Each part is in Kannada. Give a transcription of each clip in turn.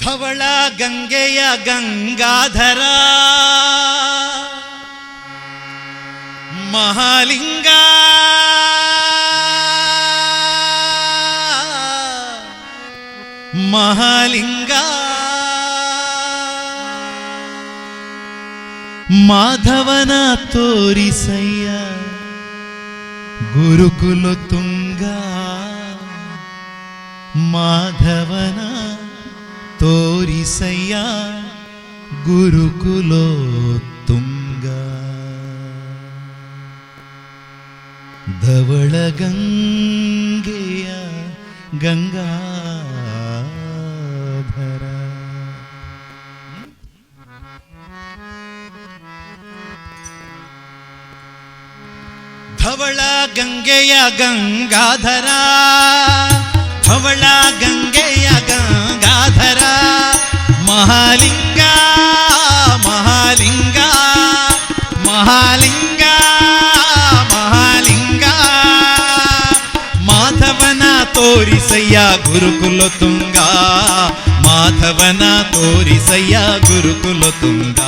ಧವಳ ಗಂಗೆಯ ಗಂಗಾಧರ ಮಹಾಲಿಂಗ ಮಹಾಲಿಂಗ ಮಾಧವನ ತೋರಿಸಯ್ಯ ಗುರುಕುಲ ತುಂಗ ಮಾಧವನ ತೋರಿಸಯ್ಯ ಗುರುಕುಲೋತ್ತುಂಗ ಧವಳ ಗಂಗೆಯ ಗಂಗಾಧರ. ಧವಳ ಗಂಗೆಯ ಗಂಗಾಧರ ಧವಳ ಗಂಗೆಯ ಗಂಗಾಧರ ಮಹಾಲಿಂಗ ಮಹಾಲಿಂಗ ಮಹಾಲಿಂಗ ಮಹಾಲಿಂಗ ಮಾಧವನ ತೋರಿಸಯ್ಯ ಗುರುಕುಲ ತುಂಗ ಮಾಧವನ ತೋರಿಸಯ್ಯ ಗುರುಕುಲ ತುಂಗ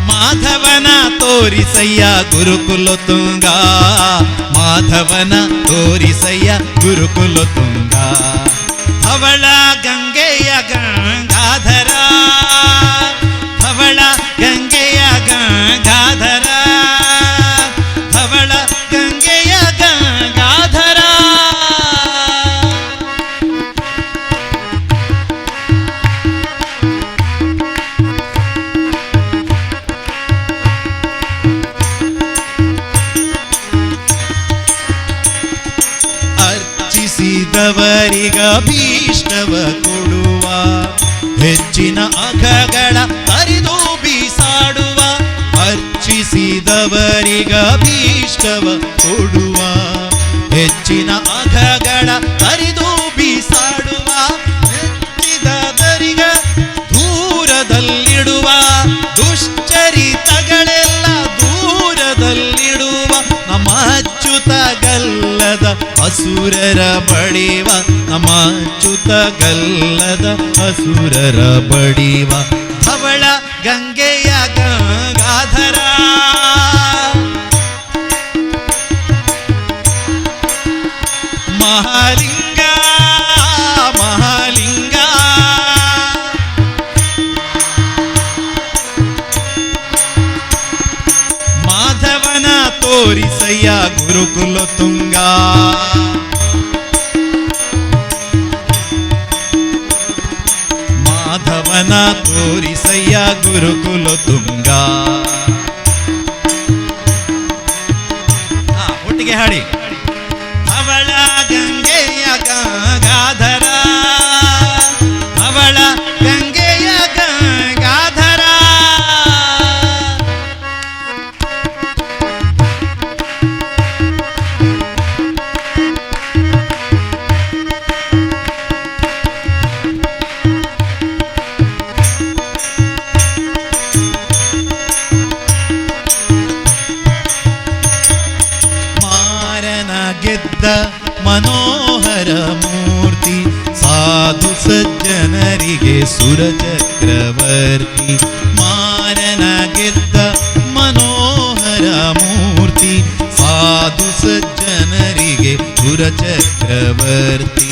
ಮಾಧವನ ತೋರಿಸಯ್ಯ ಗುರುಕುಲ ತುಂಗ ಮಾಧವನ ತೋರಿಸಯ್ಯ ಗುರುಕುಲ ತುಂಗ ಧವಳ ಗಂಗೆಯ ಗಂಗಾಧರ ಧವಳ ಗಂಗೆಯ ಗಂಗಾಧರ ಧವಳ ಗಂಗೆಯ ಗಂಗಾಧರ. ಅರ್ಚಿಸಿದವರಿಗಭೀಷ್ಟವ ಕೊಡುವ ಹೆಚ್ಚಿನ ಅಘಗಳ ಅರಿದು ಬೀಸಾಡುವ ಅರ್ಚಿಸಿದವರಿಗಭೀಷ್ಟವ ಕೊಡುವ ಹೆಚ್ಚಿನ ಅಘಗಳ ಅರಿದು ಬೀಸಾಡುವ ಮೆಚ್ಚಿದವರಿಗ ದೂರದಲ್ಲಿಡುವ ದುಶ್ಚರಿತಗಳೆಲ್ಲ ದೂರದಲ್ಲಿಡುವ ನಮ್ಮ ಅಚ್ಯುತಗಲ್ಲದ ಅಸುರರ ಬಡಿವ ನಮ್ಮ ಅಚ್ಯುತಗಲ್ಲದ ಅಸುರರ ಬಡಿವ ಧವಳ ಗಂಗೆಯ ಗಂಗಾಧರ ಮಹಾಲಿಂಗ ಮಹಾಲಿಂಗ ಮಾಧವನ ತೋರಿಸಯ್ಯ ಗುರುಕುಲ ತುಂಗ ಮಾಧವನ ತೋರಿಸಯ್ಯ ಗುರುಕುಲ ತುಂಗ. ಒಟ್ಟಿಗೆ ಹಾಡಿ ಧವಳ ಗಂಗೆಯ ಗಂಗಾಧರ ಧವಳ ಗಂಗೆಯ ಗಂಗಾಧರ. ಗೆದ್ದ ಮನೋಹರ ಮೂರ್ತಿ ಸಾಧು ಸಜ್ಜನರಿಗೆ ಸುರ ಚಕ್ರವರ್ತಿ ಮಾರನ ಗೆದ್ದ ಮನೋಹರ ಮೂರ್ತಿ ಸಾಧು ಸಜ್ಜನರಿಗೆ ಸುರ ಚಕ್ರವರ್ತಿ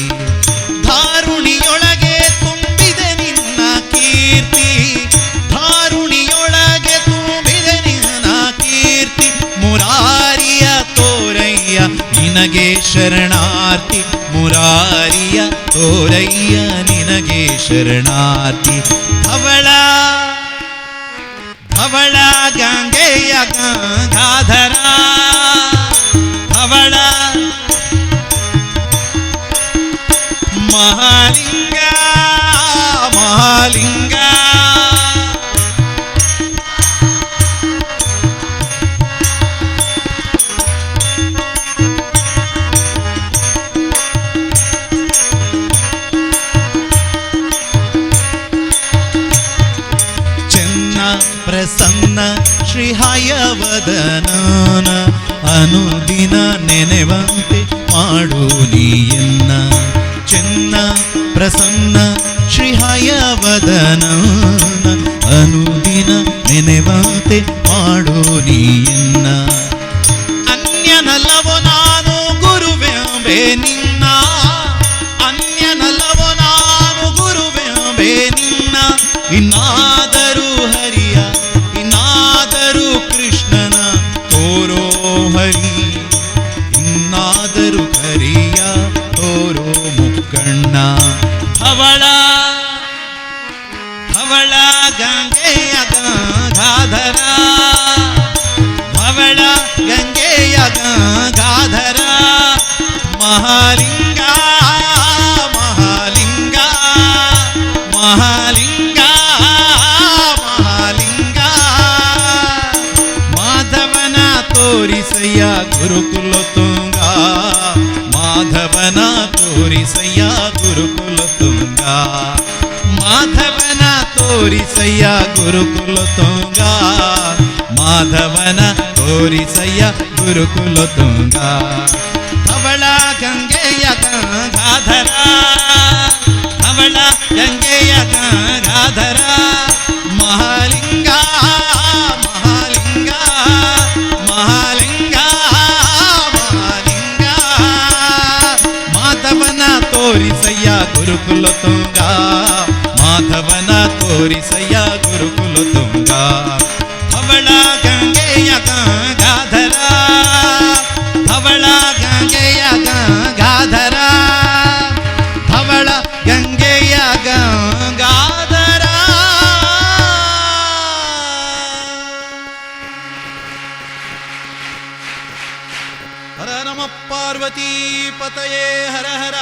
ಧಾರುಣಿಯೊಳಗೆ ತುಂಬಿದೆ ನಿನ್ನ ಕೀರ್ತಿ ಧಾರುಣಿಯೊಳಗೆ ತುಂಬಿದೆ ನಿನ್ನ ಕೀರ್ತಿ ಮುರಾರಿಯ ತೋರಯ್ಯ ನಿನಗೆ ಶರಣಾರ್ಥಿ ಮುರಾರಿಯ ತೋರಯ್ಯ ನಿನಗೆ ಶರಣಾರ್ಥಿ ಧವಳ ಧವಳ ಗಂಗೆಯ ಗಂಗಾಧರ ಧವಳ ಮಹಾಲಿಂಗ ಮಹಾಲಿಂಗ ಪ್ರಸನ್ನ ಶ್ರೀ ಹಯವದನನ ಅನುದಿನ ನೆನೆವಂತೆ ಮಾಡು ನೀಯನ್ನ ಚೆನ್ನ ಪ್ರಸನ್ನ ಶ್ರೀ ಹಯವದನ ಅನುದಿನ ನೆನೆವಂತೆ ಮಾಡೋ ನೀಯನ್ನ. ಅನ್ಯನಲ್ಲವೋ ನಾನು ಗುರುವೆಂಬೆ ನಿನ್ನ, ಅನ್ಯನಲ್ಲವೋ ನಾನು ಗುರುವೆಂಬೆ ನಿನ್ನ. ಇನ್ನಾದರೂ ಹರಿಯ ಇನ್ನಾದರೂ ಕೃಷ್ಣನ ತೋರೋ ಹರಿ, ಇನ್ನಾದರೂ ಹರಿಯ ತೋರೋ ಮುಕ್ಕಣ್ಣ. ಧವಳ ಧವಳ ಗಂಗೆಯ ಗಂಗಾಧರ, ಧವಳ ಗಂಗೆಯ ಗಂಗಾಧರ. ಮಹಾಲಿಂಗ ಮಹಾಲಿಂಗ ಮಹಾಲಿಂಗ ಮಹಾಲಿಂಗ. ಮಾಧವನ ತೋರಿಸಯ್ಯ ಗುರುಕುಲ ತುಂಗ, ಮಾಧವನ ತೋರಿಸಯ್ಯ ಗುರುಕುಲ ತುಂಗ. ಮಾಧವನ ತೋರಿಸಯ್ಯ ಗುರುಕುಲ ತುಂಗ, ಮಾಧವನ ತೋರಿಸಯ್ಯ ಗುರುಕುಲ ತುಂಗ. ಧವಳ ಗಂಗೆಯ ಗಂಗಾಧರ, ಧವಳ ಗಂಗೆಯ ಗಂಗಾಧರ. ಮಹಾಲಿಂಗ ಮಹಾಲಿಂಗ ಮಹಾಲಿಂಗ ಮಹಾಲಿಂಗ. ಮಾಧವನ ತೋರಿಸಯ್ಯ ಗುರುಕುಲ ತುಂಗ, ಮಾಧವನ ತೋರಿಸಯ್ಯ ಗುರುಕುಲ ತುಂಗ. ಧವಳ ಗಂಗೆಯ ಗಂಗಾಧರ, ಧವಳ ಗಂಗೆಯ ಗಂಗಾಧರ, ಧವಳ ಗಂಗೆಯ ಗಂಗಾಧರ. ಹರ ನಮ ಪಾರ್ವತಿ ಪತಯೇ ಹರ ಹರ.